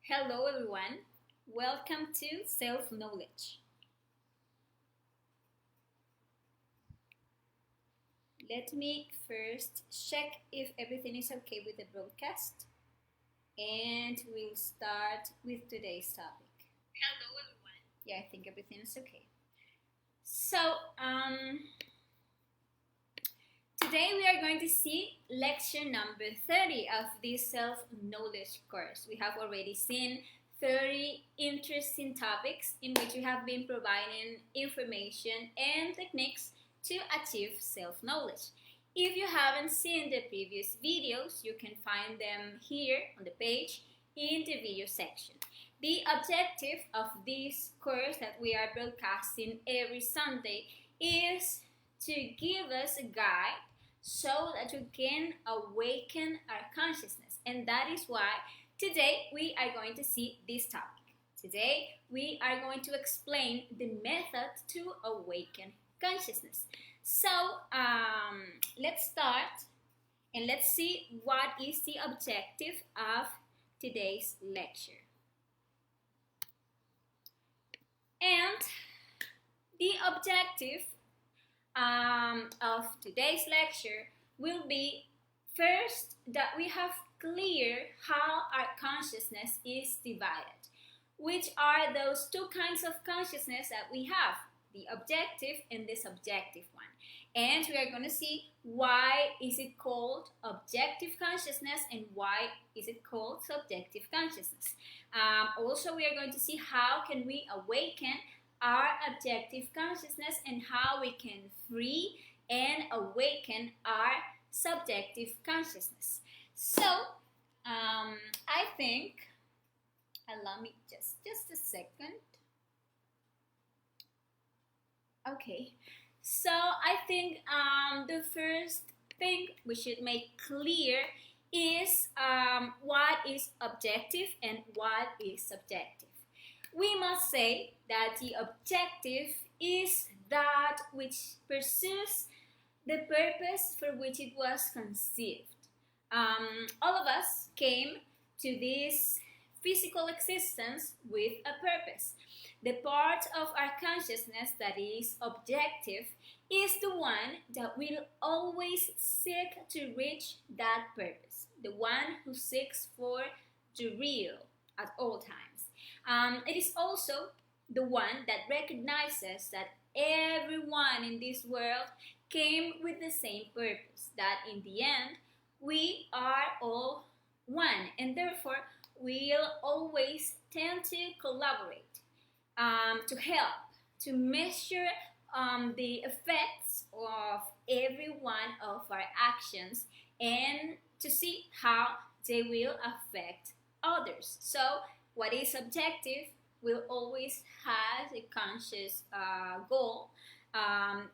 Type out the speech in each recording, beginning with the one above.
Hello everyone, welcome to Self-Knowledge. Let me first check if everything is okay with the broadcast and we'll start with today's topic. Hello everyone. Yeah, I think everything is okay. So, today we are going to see lecture number 30 of this self-knowledge course. We have already seen 30 interesting topics in which we have been providing information and techniques to achieve self-knowledge. If you haven't seen the previous videos, you can find them here on the page in the video section. The objective of this course that we are broadcasting every Sunday is to give us a guide so that we can awaken our consciousness. And that is why today we are going to see this topic. Today we are going to explain the method to awaken consciousness. So let's start and let's see what is the objective of today's lecture. And the objective of today's lecture will be first that we have clear how our consciousness is divided, which are those two kinds of consciousness that we have, the objective and the subjective one. And we are going to see why is it called objective consciousness and why is it called subjective consciousness. Also, we are going to see how can we awaken our objective consciousness and how we can free and awaken our subjective consciousness. So, I think, allow me just a second. Okay, so I think the first thing we should make clear is what is objective and what is subjective. We must say that the objective is that which pursues the purpose for which it was conceived. All of us came to this physical existence with a purpose. The part of our consciousness that is objective is the one that will always seek to reach that purpose, the one who seeks for the real at all times. It is also the one that recognizes that everyone in this world came with the same purpose, that in the end we are all one, and therefore we'll always tend to collaborate, to help, to measure the effects of every one of our actions and to see how they will affect others. So what is objective will always have a conscious goal,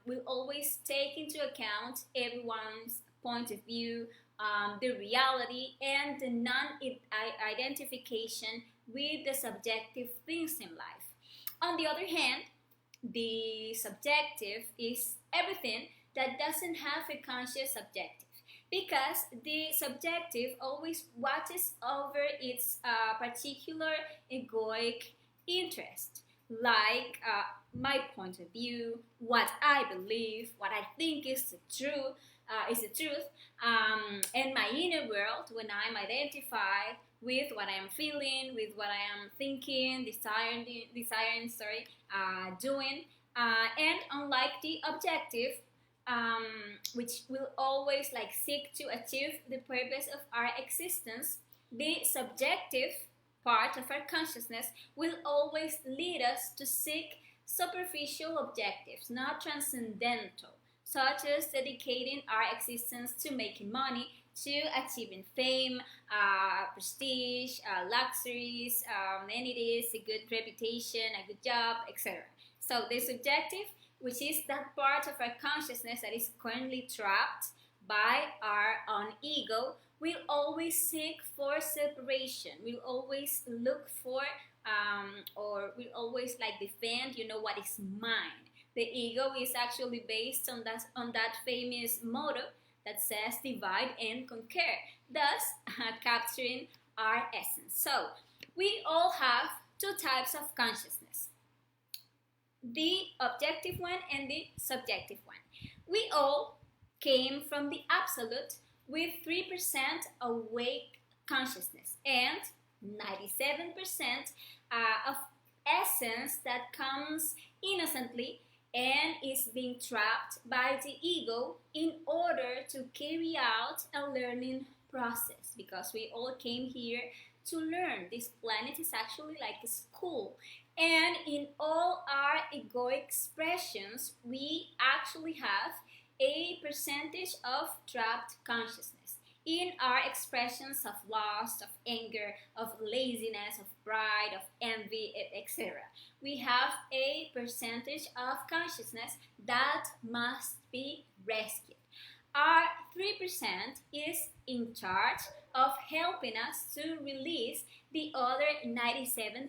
will always take into account everyone's point of view, the reality, and the non-identification with the subjective things in life. On the other hand, the subjective is everything that doesn't have a conscious objective, because the subjective always watches over its particular egoic interest, like my point of view, what I believe, what I think is the truth, and my inner world when I'm identified with what I am feeling, with what I am thinking, doing, and unlike the objective, which will always seek to achieve the purpose of our existence, the subjective part of our consciousness will always lead us to seek superficial objectives, not transcendental, such as dedicating our existence to making money, to achieving fame, prestige, luxuries, amenities, a good reputation, a good job, etc. So the subjective, which is that part of our consciousness that is currently trapped by our own ego, will always seek for separation, will always look for or will always defend, what is mine. The ego is actually based on that famous motto that says divide and conquer, thus capturing our essence. So we all have two types of consciousness, the objective one and the subjective one. We all came from the absolute with 3% awake consciousness and 97% of essence that comes innocently and is being trapped by the ego in order to carry out a learning process, because we all came here to learn. This planet is actually like a school, and in all our egoic expressions we actually have a percentage of trapped consciousness. In our expressions of lust, of anger, of laziness, of pride, of envy, etc., we have a percentage of consciousness that must be rescued. Our 3% is in charge of helping us to release the other 97%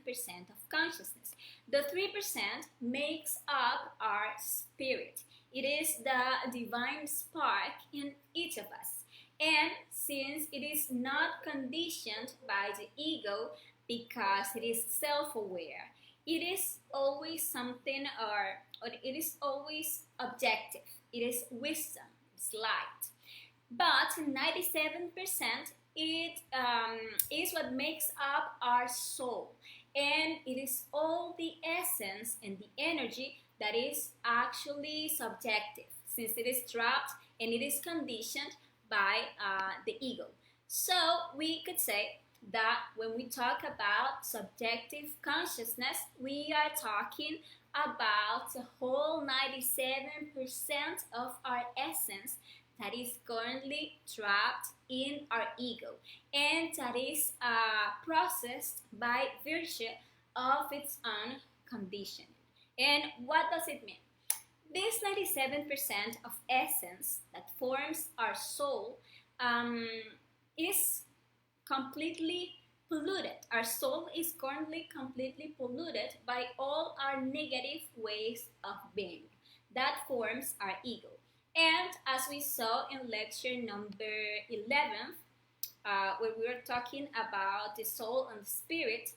of consciousness. The 3% makes up our spirit. It is the divine spark in each of us. And since it is not conditioned by the ego because it is self-aware, it is always something, or it is always objective. It is wisdom, it's light. But 97% it is what makes up our soul, and it is all the essence and the energy that is actually subjective, since it is trapped and it is conditioned by the ego. So we could say that when we talk about subjective consciousness, we are talking about the whole 97% of our essence that is currently trapped in our ego, and that is processed by virtue of its own conditioning. And what does it mean? This 97% of essence that forms our soul is completely polluted. Our soul is currently completely polluted by all our negative ways of being. That forms our ego. And as we saw in lecture number 11, when we were talking about the soul and the spirit,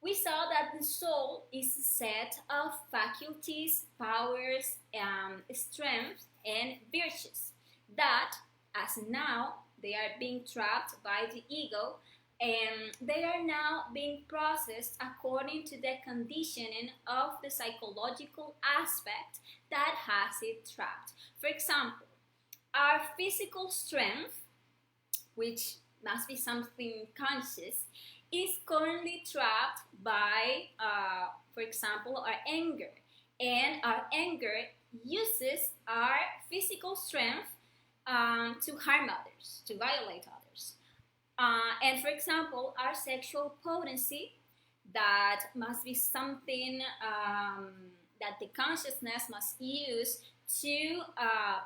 we saw that the soul is a set of faculties, powers, strengths, and virtues that, as now, they are being trapped by the ego, and they are now being processed according to the conditioning of the psychological aspect that has it trapped. For example, our physical strength, which must be something conscious, is currently trapped by, for example, our anger. And our anger uses our physical strength to harm others, to violate others. And for example, our sexual potency, that must be something that the consciousness must use to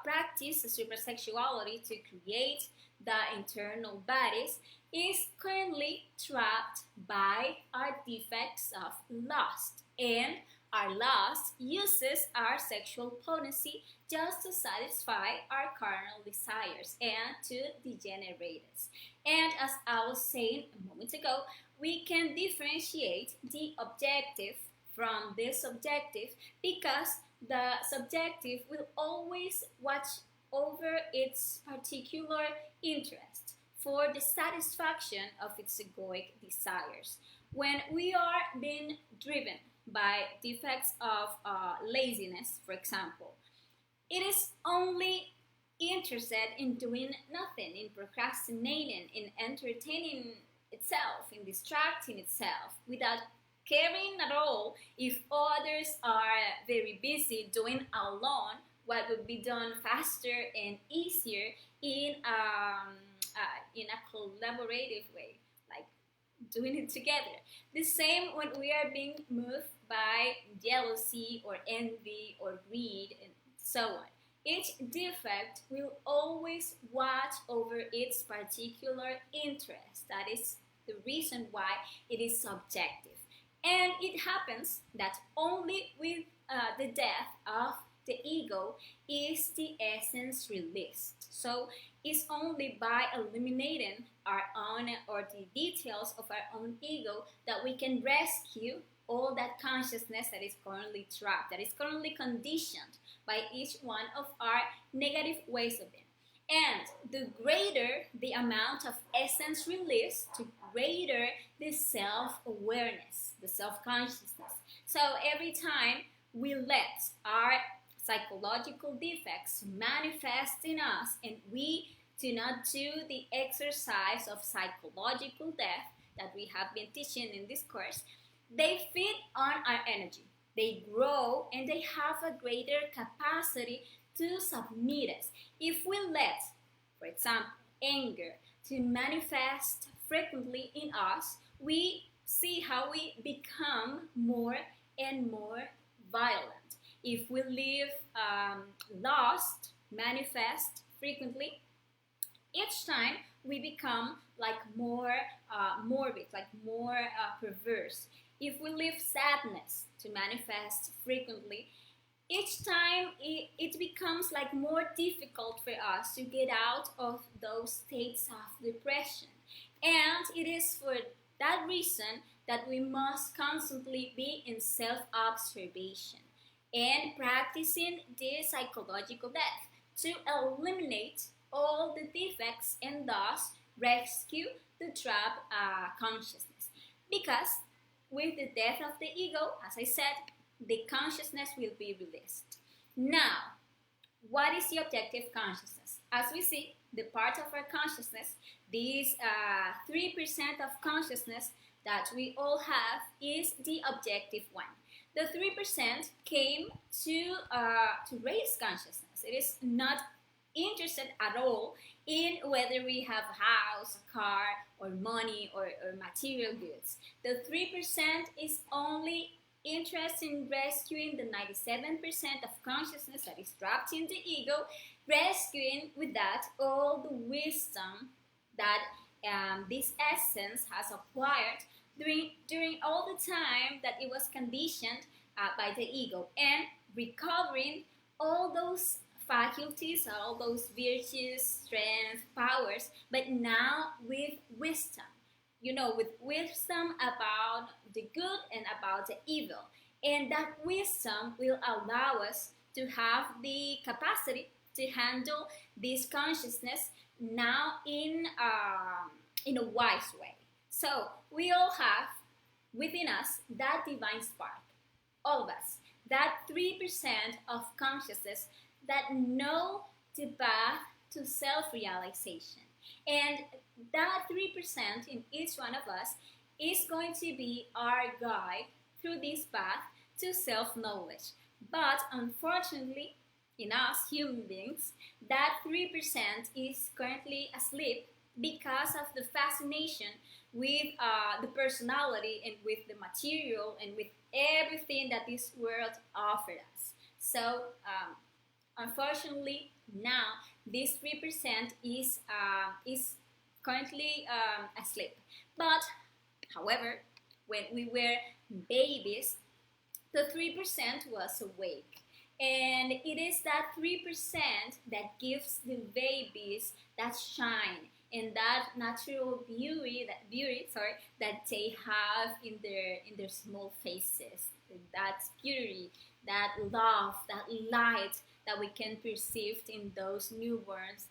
practice the supersexuality, to create the internal bodies, is currently trapped by our defects of lust. And our lust uses our sexual potency just to satisfy our carnal desires and to degenerate us. And as I was saying a moment ago, we can differentiate the objective from the subjective, because the subjective will always watch over its particular interest for the satisfaction of its egoic desires. When we are being driven by defects of laziness, for example, it is only interested in doing nothing, in procrastinating, in entertaining itself, in distracting itself, without caring at all if others are very busy doing alone what would be done faster and easier in a collaborative way, like doing it together. The same when we are being moved by jealousy or envy or greed and so on. Each defect will always watch over its particular interest. That is the reason why it is subjective. And it happens that only with the death of the ego is the essence released. So it's only by eliminating our own or the details of our own ego that we can rescue all that consciousness that is currently trapped, that is currently conditioned by each one of our negative ways of being. And the greater the amount of essence released, the greater the self-awareness, the self-consciousness. So every time we let our psychological defects manifest in us and we do not do the exercise of psychological death that we have been teaching in this course, they feed on our energy. They grow and they have a greater capacity to submit us. If we let, for example, anger to manifest frequently in us, we see how we become more and more violent. If we leave lust manifest frequently, each time we become like more morbid, like more perverse. If we leave sadness to manifest frequently, each time it becomes like more difficult for us to get out of those states of depression. And it is for that reason that we must constantly be in self-observation and practicing the psychological death to eliminate all the defects and thus rescue the trapped consciousness. Because with the death of the ego, as I said, the consciousness will be released. Now, what is the objective consciousness? As we see, the part of our consciousness, these 3% of consciousness that we all have, is the objective one. The 3% came to raise consciousness. It is not interested at all in whether we have a house, a car, or money, or material goods. The 3% is only interested in rescuing the 97% of consciousness that is trapped in the ego, rescuing with that all the wisdom that this essence has acquired during all the time that it was conditioned by the ego, and recovering all those faculties, all those virtues, strengths, powers, but now with wisdom. With wisdom about the good and about the evil. And that wisdom will allow us to have the capacity to handle this consciousness now in a wise way. So we all have within us that divine spark, all of us, that 3% of consciousness that know the path to self-realization. And that 3% in each one of us is going to be our guide through this path to self-knowledge. But unfortunately, in us human beings, that 3% is currently asleep because of the fascination with the personality and with the material and with everything that this world offers us. So, unfortunately, now this 3% is currently asleep. But, however, when we were babies, the 3% was awake. And it is that 3% that gives the babies that shine and that natural beauty that they have in their small faces. That beauty, that love, that light that we can perceive in those newborns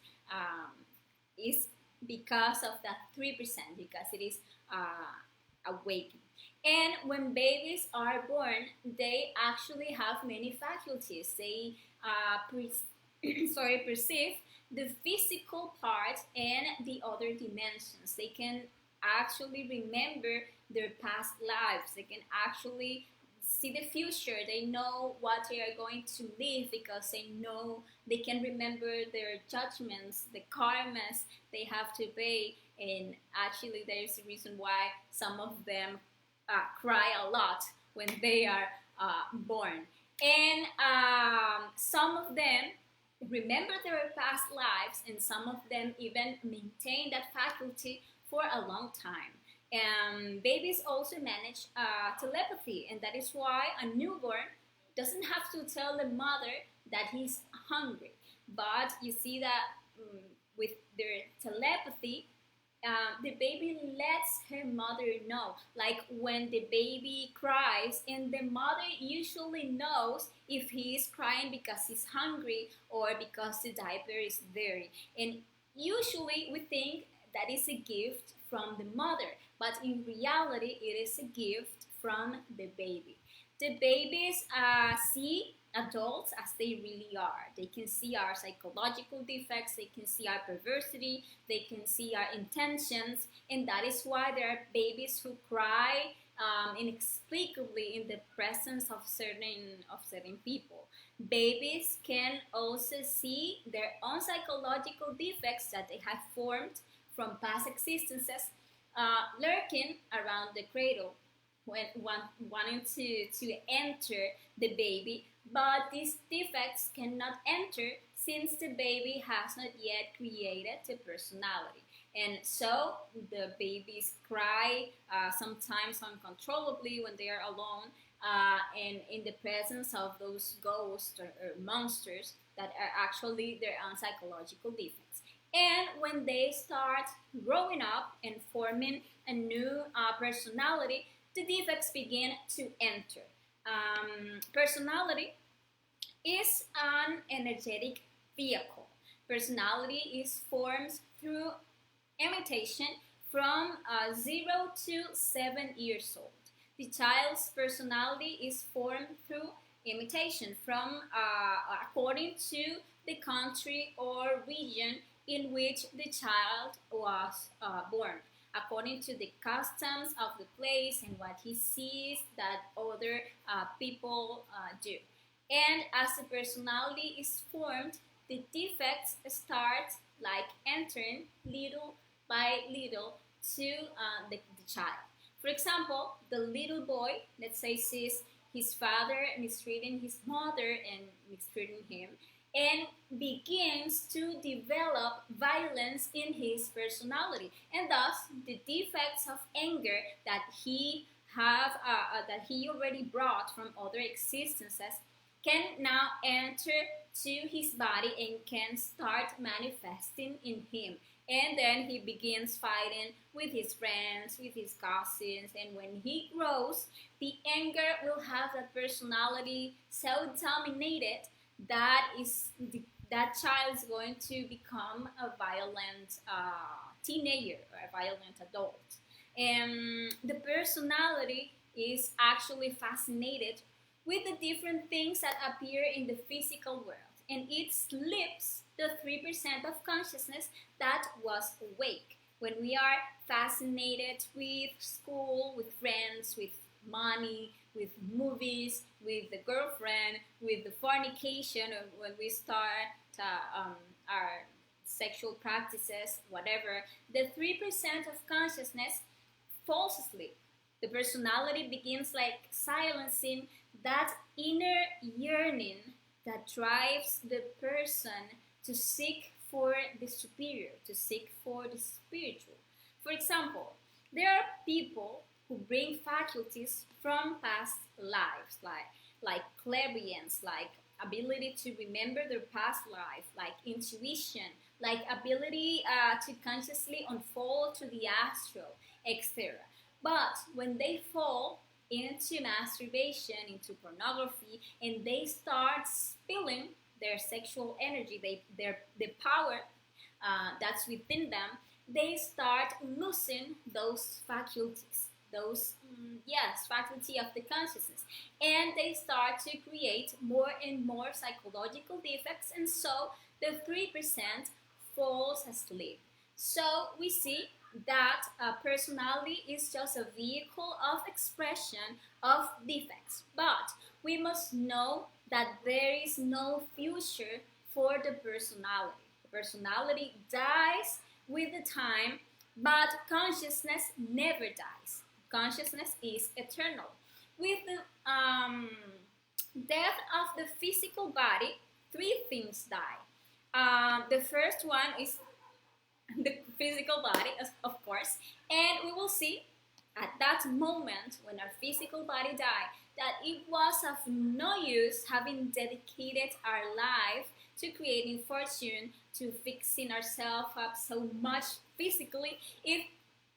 is because of that 3%, because it is awakened. And when babies are born, they actually have many faculties. They perceive the physical part and the other dimensions. They can actually remember their past lives. They can actually see the future. They know what they are going to live because they know they can remember their judgments, the karmas they have to pay. And actually, there is a reason why some of them cry a lot when they are born. And some of them remember their past lives, and some of them even maintain that faculty for a long time. Babies also manage telepathy, and that is why a newborn doesn't have to tell the mother that he's hungry. But you see that with their telepathy, the baby lets her mother know. Like when the baby cries, and the mother usually knows if he is crying because he's hungry or because the diaper is dirty. And usually we think that is a gift from the mother, but in reality, it is a gift from the baby. The babies see adults as they really are. They can see our psychological defects, they can see our perversity, they can see our intentions, and that is why there are babies who cry inexplicably in the presence of certain people. Babies can also see their own psychological defects that they have formed from past existences lurking around the cradle when wanting to enter the baby, but these defects cannot enter since the baby has not yet created a personality. And so the babies cry sometimes uncontrollably when they are alone and in the presence of those ghosts or monsters that are actually their own psychological defects. And when they start growing up and forming a new personality, the defects begin to enter. Personality is an energetic vehicle. Personality is formed through imitation from 0 to 7 years old. The child's personality is formed through imitation from according to the country or region in which the child was born, according to the customs of the place and what he sees that other people do. And as the personality is formed, the defects start like entering little by little to the child. For example, the little boy, let's say, sees his father mistreating his mother and mistreating him, and begins to develop violence in his personality, and thus the defects of anger that he already brought from other existences can now enter to his body and can start manifesting in him. And then he begins fighting with his friends, with his cousins, and when he grows, the anger will have that personality so dominated that that child is going to become a violent teenager or a violent adult. And the personality is actually fascinated with the different things that appear in the physical world, and it slips the 3% of consciousness that was awake. When we are fascinated with school, with friends, with money, with movies, with the girlfriend, with the fornication, or when we start our sexual practices, whatever, the 3% of consciousness falls asleep. The personality begins like silencing that inner yearning that drives the person to seek for the superior, to seek for the spiritual. For example, there are people who bring faculties from past lives, like clairvoyance, like ability to remember their past life, like intuition, like ability to consciously unfold to the astral, etc. But when they fall into masturbation, into pornography, and they start spilling their sexual energy, the power that's within them, they start losing those faculties, those faculty of the consciousness, and they start to create more and more psychological defects, and so the 3% falls asleep. So we see that personality is just a vehicle of expression of defects, but we must know that there is no future for the personality. The personality dies with the time, but consciousness never dies. Consciousness is eternal. With the death of the physical body, three things die. The first one is the physical body, of course, and we will see at that moment when our physical body dies, that it was of no use having dedicated our life to creating fortune, to fixing ourselves up so much physically, if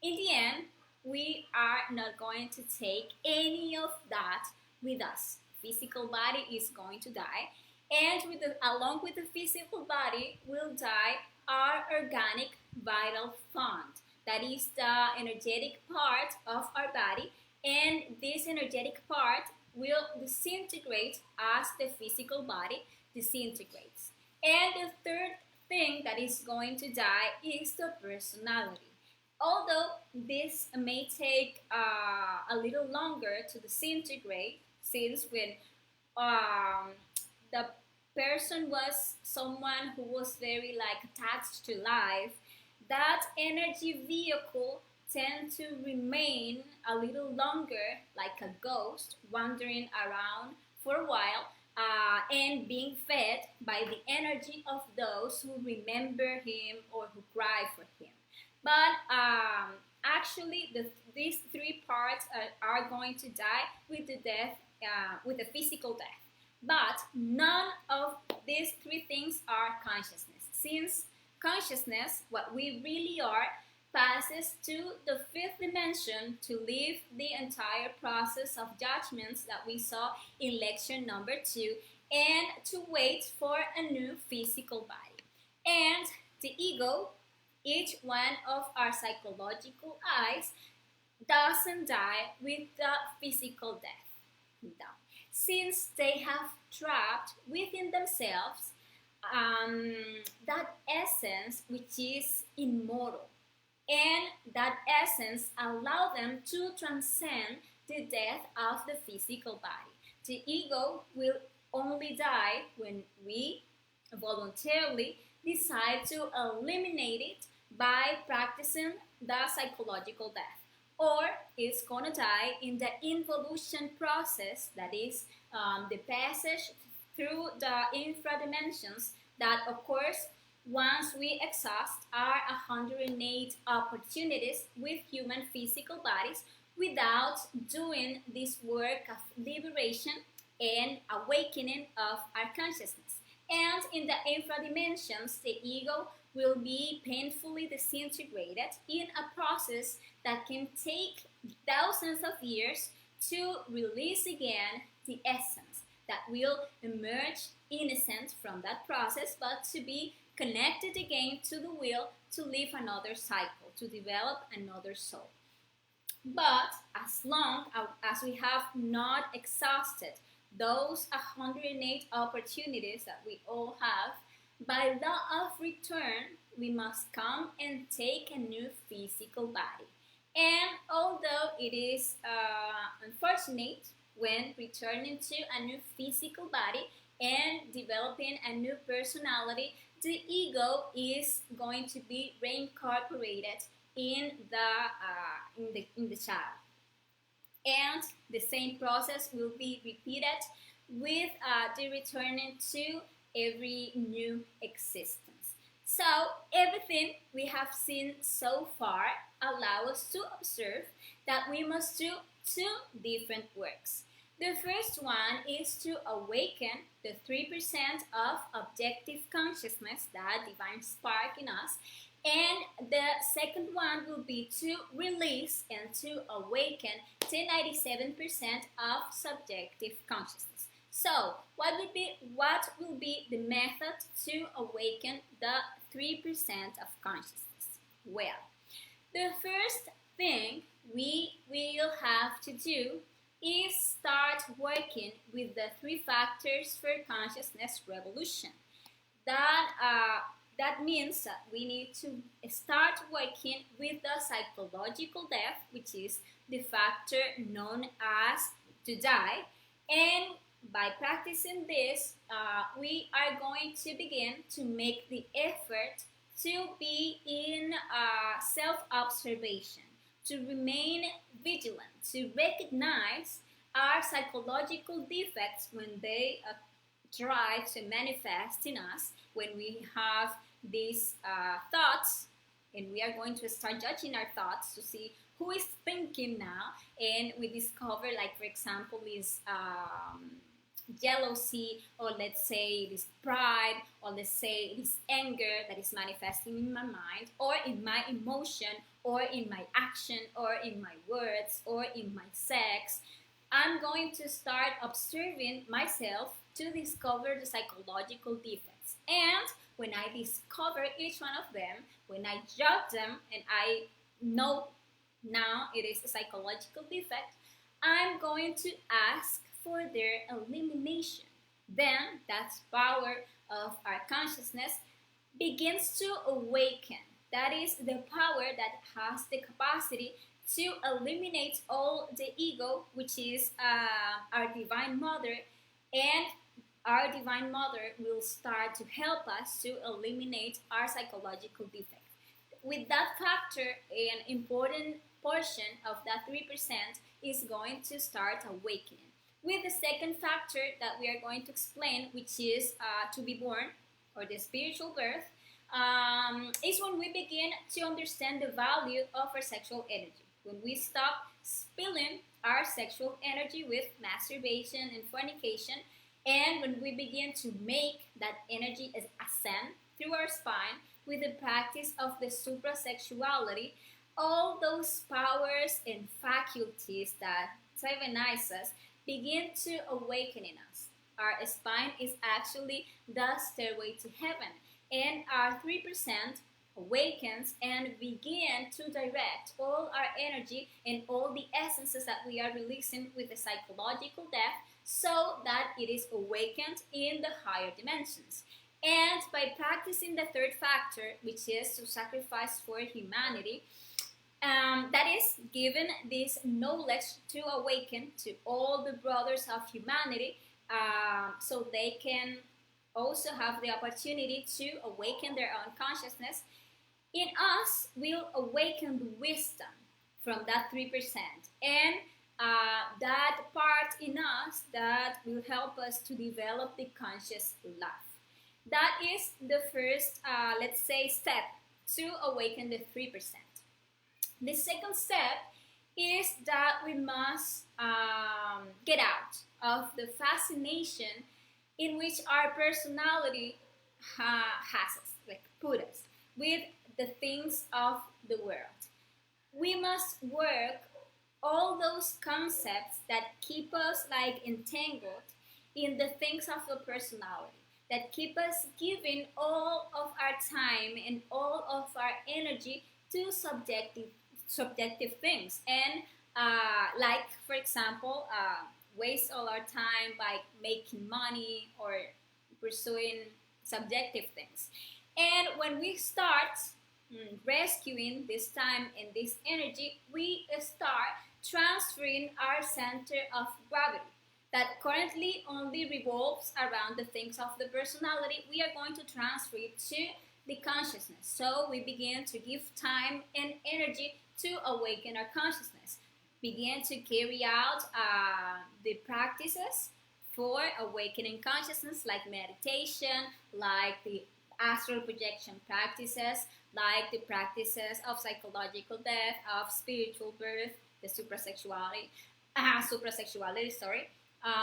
in the end we are not going to take any of that with us. Physical body is going to die, and along with the physical body will die our organic vital fund. That is the energetic part of our body, and this energetic part will disintegrate as the physical body disintegrates. And the third thing that is going to die is the personality. Although this may take a little longer to disintegrate, since when um, the person was someone who was very like attached to life, that energy vehicle tend to remain a little longer like a ghost wandering around for a while, and being fed by the energy of those who remember him or who cry for him. But actually, these three parts are going to die with the death, with the physical death. But none of these three things are consciousness, since consciousness, what we really are, passes to the fifth dimension to live the entire process of judgments that we saw in lecture number 2, and to wait for a new physical body. And the ego, each one of our psychological eyes, doesn't die with the physical death. No. Since they have trapped within themselves that essence which is immortal, and that essence allow them to transcend the death of the physical body. The ego will only die when we voluntarily decide to eliminate it by practicing the psychological death, or it's going to die in the involution process, that is the passage through the infra dimensions, that of course once we exhaust our 108 opportunities with human physical bodies without doing this work of liberation and awakening of our consciousness. And in the infra dimensions, the ego will be painfully disintegrated in a process that can take thousands of years to release again the essence that will emerge innocent from that process, but to be connected again to the will to live another cycle, to develop another soul. But as long as we have not exhausted those 108 opportunities that we all have, by law of return, we must come and take a new physical body. And although it is unfortunate when returning to a new physical body and developing a new personality, the ego is going to be reincorporated in the child, and the same process will be repeated with the returning to every new existence. So everything we have seen so far allow us to observe that we must do two different works. The first one is to awaken the 3% of objective consciousness, that divine spark in us, and the second one will be to release and to awaken the 97% of subjective consciousness. So, what will be the method to awaken the 3% of consciousness? Well, the first thing we will have to do is start working with the 3 factors for consciousness revolution. That means that we need to start working with the psychological death, which is the factor known as to die. And by practicing this, we are going to begin to make the effort to be in self-observation, to remain vigilant, to recognize our psychological defects when they try to manifest in us, when we have these thoughts and we are going to start judging our thoughts to see who is thinking now, and we discover, like for example, this jealousy, or let's say this pride, or let's say this anger that is manifesting in my mind, or in my emotion, or in my action, or in my words, or in my sex. I'm going to start observing myself to discover the psychological defects. And when I discover each one of them, when I judge them, and I know now it is a psychological defect, I'm going to ask for their elimination. Then that power of our consciousness begins to awaken. That is the power that has the capacity to eliminate all the ego, which is our divine mother, and our divine mother will start to help us to eliminate our psychological defects. With that factor, an important portion of that 3% is going to start awakening. With the second factor that we are going to explain, which is to be born, or the spiritual birth, is when we begin to understand the value of our sexual energy. When we stop spilling our sexual energy with masturbation and fornication, and when we begin to make that energy ascend through our spine with the practice of the suprasexuality, all those powers and faculties that divinize us begin to awaken in us. Our spine is actually the stairway to heaven, and our 3% awakens and begin to direct all our energy and all the essences that we are releasing with the psychological death, so that it is awakened in the higher dimensions. And by practicing the third factor, which is to sacrifice for humanity, that is given this knowledge to awaken to all the brothers of humanity, so they can also have the opportunity to awaken their own consciousness. In us will awaken the wisdom from that 3%, and that part in us that will help us to develop the conscious life. That is the first, let's say, step to awaken the 3%. The second step is that we must get out of the fascination in which our personality has us, like put us, with the things of the world. We must work all those concepts that keep us like entangled in the things of the personality, that keep us giving all of our time and all of our energy to subjective things, and like for example, waste all our time by making money or pursuing subjective things. And when we start rescuing this time and this energy, we start transferring our center of gravity that currently only revolves around the things of the personality. We are going to transfer it to the consciousness. So we begin to give time and energy to awaken our consciousness. Begin to carry out the practices for awakening consciousness, like meditation, like the astral projection practices, like the practices of psychological death, of spiritual birth, the suprasexuality,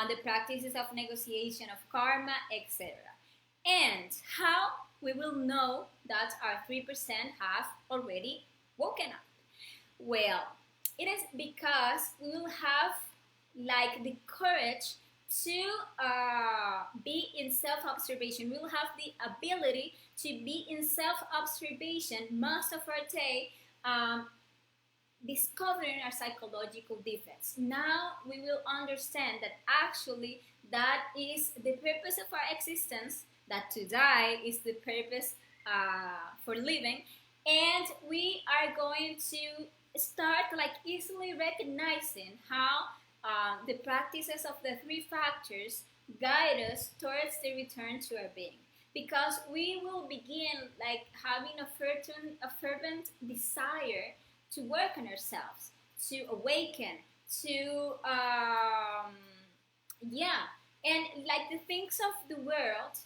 the practices of negotiation of karma, etc. And how we will know that our 3% have already woken up? Well, it is because we will have like the courage to be in self-observation. We will have the ability to be in self-observation most of our day, discovering our psychological defects. Now we will understand that actually that is the purpose of our existence, that to die is the purpose for living, and we are going to start like easily recognizing how the practices of the 3 factors guide us towards the return to our being, because we will begin like having a fervent desire to work on ourselves, to awaken, to and like the things of the world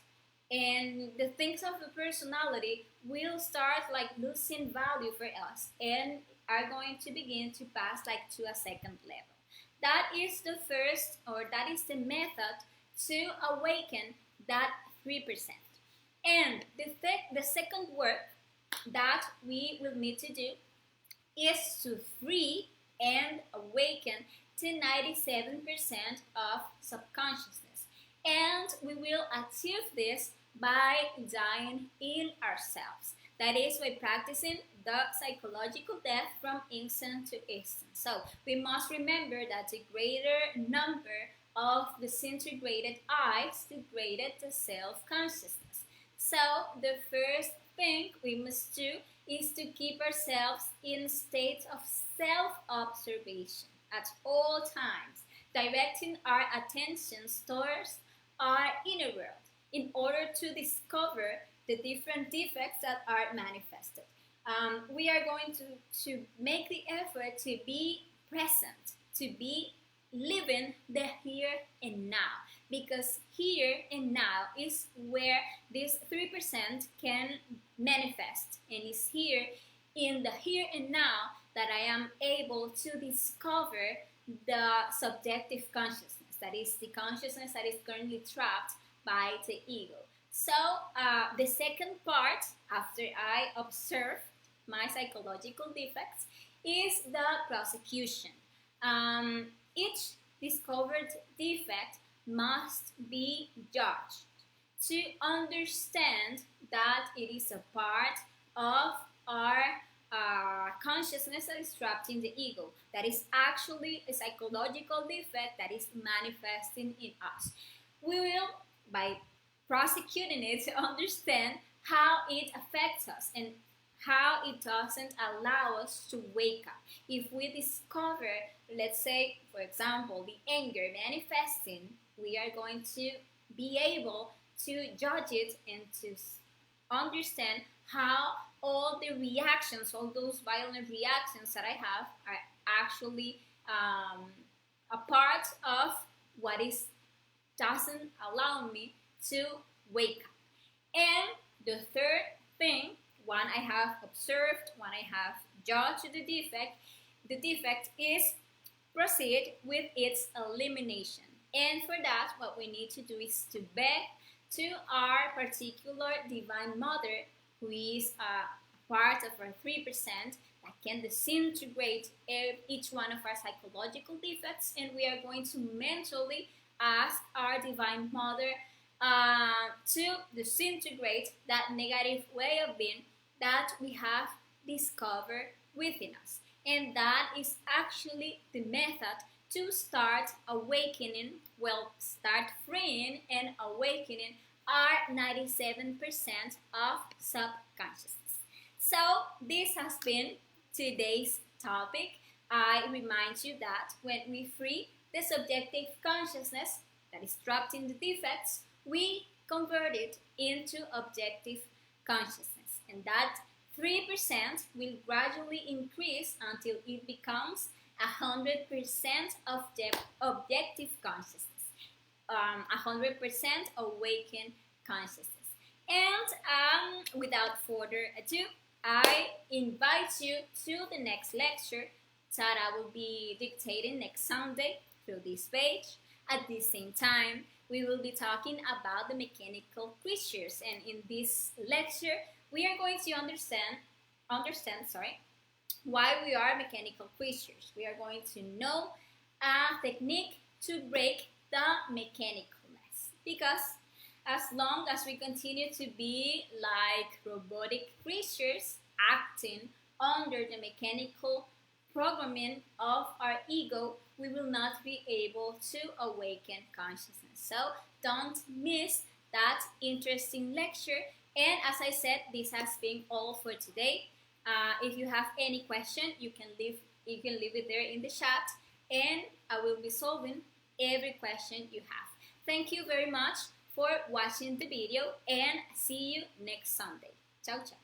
and the things of the personality will start like losing value for us and are going to begin to pass like to a second level. That is the first, or that is the method to awaken that 3%. And the second work that we will need to do is to free and awaken to 97% of subconsciousness. And we will achieve this by dying in ourselves. That is by practicing the psychological death from instant to instant. So we must remember that the greater number of disintegrated I's, the greater the self-consciousness. So the first thing we must do is to keep ourselves in states of self-observation at all times, directing our attentions towards our inner world in order to discover the different defects that are manifested. We are going to make the effort to be present, to be living the here and now, because here and now is where this 3% can manifest, and is here in the here and now that I am able to discover the subjective consciousness, that is the consciousness that is currently trapped by the ego. So the second part, after I observe my psychological defects, is the prosecution. Each discovered defect must be judged to understand that it is a part of our consciousness that is trapped in the ego, that is actually a psychological defect that is manifesting in us. We will, by prosecuting it, to understand how it affects us and how it doesn't allow us to wake up. If we discover, let's say, for example, the anger manifesting, we are going to be able to judge it and to understand how all the reactions, all those violent reactions that I have are actually a part of what is doesn't allow me to wake up. And the third thing, one I have observed, one I have judged the defect is proceed with its elimination. And for that, what we need to do is to beg to our particular Divine Mother, who is a part of our 3%, that can disintegrate each one of our psychological defects, and we are going to mentally ask our Divine Mother to disintegrate that negative way of being that we have discovered within us. And that is actually the method to start awakening, start freeing and awakening our 97% of subconsciousness. So this has been today's topic. I remind you that when we free the subjective consciousness that is trapped in the defects, we convert it into objective consciousness. And that 3% will gradually increase until it becomes 100% of the objective consciousness, 100% awakened consciousness. And without further ado, I invite you to the next lecture that I will be dictating next Sunday through this page. At the same time, we will be talking about the mechanical creatures, and in this lecture, we are going to understand why we are mechanical creatures. We are going to know a technique to break the mechanicalness, because as long as we continue to be like robotic creatures acting under the mechanical programming of our ego, we will not be able to awaken consciousness. So don't miss that interesting lecture. And as I said, this has been all for today. If you have any question, you can leave it there in the chat, and I will be solving every question you have. Thank you very much for watching the video, and see you next Sunday. Ciao, ciao.